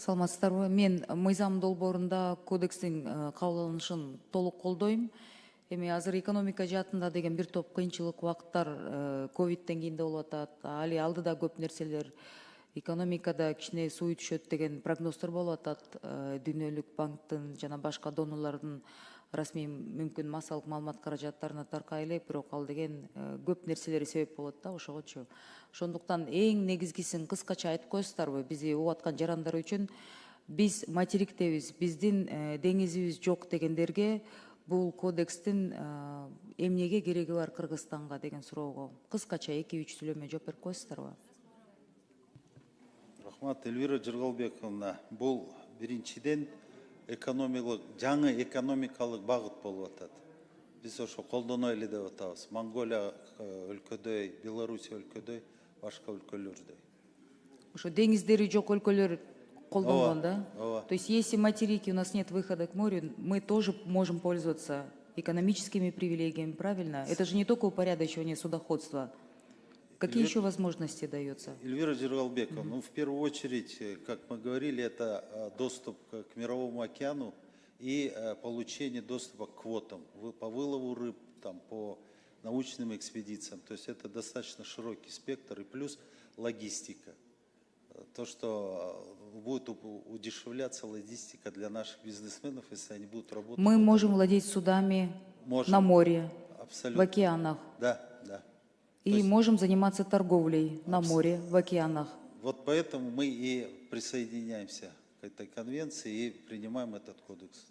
Саламатсыздарбы? Мен мыйзам долбоорунда кодекстин кабыл алынышын толук колдойм. Эми азыр экономика жаатында деген бир топ кыйынчылык убакыттар ковидтен кийин да болуп атат. Али алдыда көп нерселер экономикада кичине суу түшөт деген прогноздор болуп атат. Дүйнөлүк банктын жана башка донорлордун расмий мүмкүн массалык маалымат каражаттарына таркай элек, бирок ал деген көп нерселери себеп болот да ошогочу. Ошондуктан эң негизгисин кыскача айтып коесуздарбы? Бизди угуп аткан жарандар үчүн биз материктебиз, биздин деңизибиз жок дегендерге бул кодекстин эмнеге кереги бар Кыргызстанга деген суроого кыскача 2-3 сүйлөмө жооп берип коесуздарбы? Рахмат, Эльвира Жыргалбековна. Бул биринчиден жаңы экономикалык багыт болуп атат. Биз ошо колдоно эле деп атабыз. Монголия өлкөдөй, Белоруссия өлкөдөй, башка өлкөлөрдөй. Ошо деңиздери жок өлкөлөр колдонгон, да? Ооба. То есть если материки у нас нет выхода к морю, мы тоже можем пользоваться экономическими привилегиями, правильно? Это же не только упорядочивание судоходства. Какие еще возможности даются? Эльвира Жиргалбековна, ну, в первую очередь, как мы говорили, это доступ к Мировому океану и получение доступа к квотам по вылову рыб, там, по научным экспедициям. То есть это достаточно широкий спектр и плюс логистика. То, что будет удешевляться логистика для наших бизнесменов, если они будут работать. Мы можем владеть судами на море, абсолютно. в океанах. Да, да. И можем заниматься торговлей на море, в океанах. Вот поэтому мы и присоединяемся к этой конвенции и принимаем этот кодекс.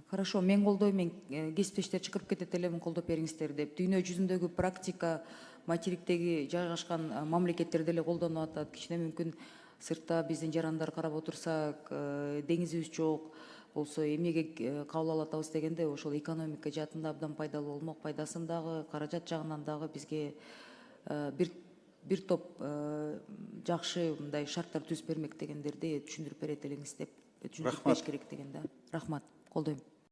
Хорошо, мен колдойм, кесиптештер чыгырып кетет эле колдоп бериңиздер деп. Дүйнө жүзүндөгү практика материктеги жайгашкан мамлекеттерде эле колдонуп атат. Кичине мүмкүн сыртта биздин жарандар карап отурсак, деңизибиз жок болсо эмнеге кабыл ала атабыз дегенде, ошол экономика жаатында абдан пайдалуу болмок, пайдасын дагы, каражат жагынан дагы бизге бир топ жакшы мындай шарттар түзүп бермек дегендерди түшүндүрүп берет элеңиз деп, түшүндүрүп бериш керек деген да. Рахмат, колдойм.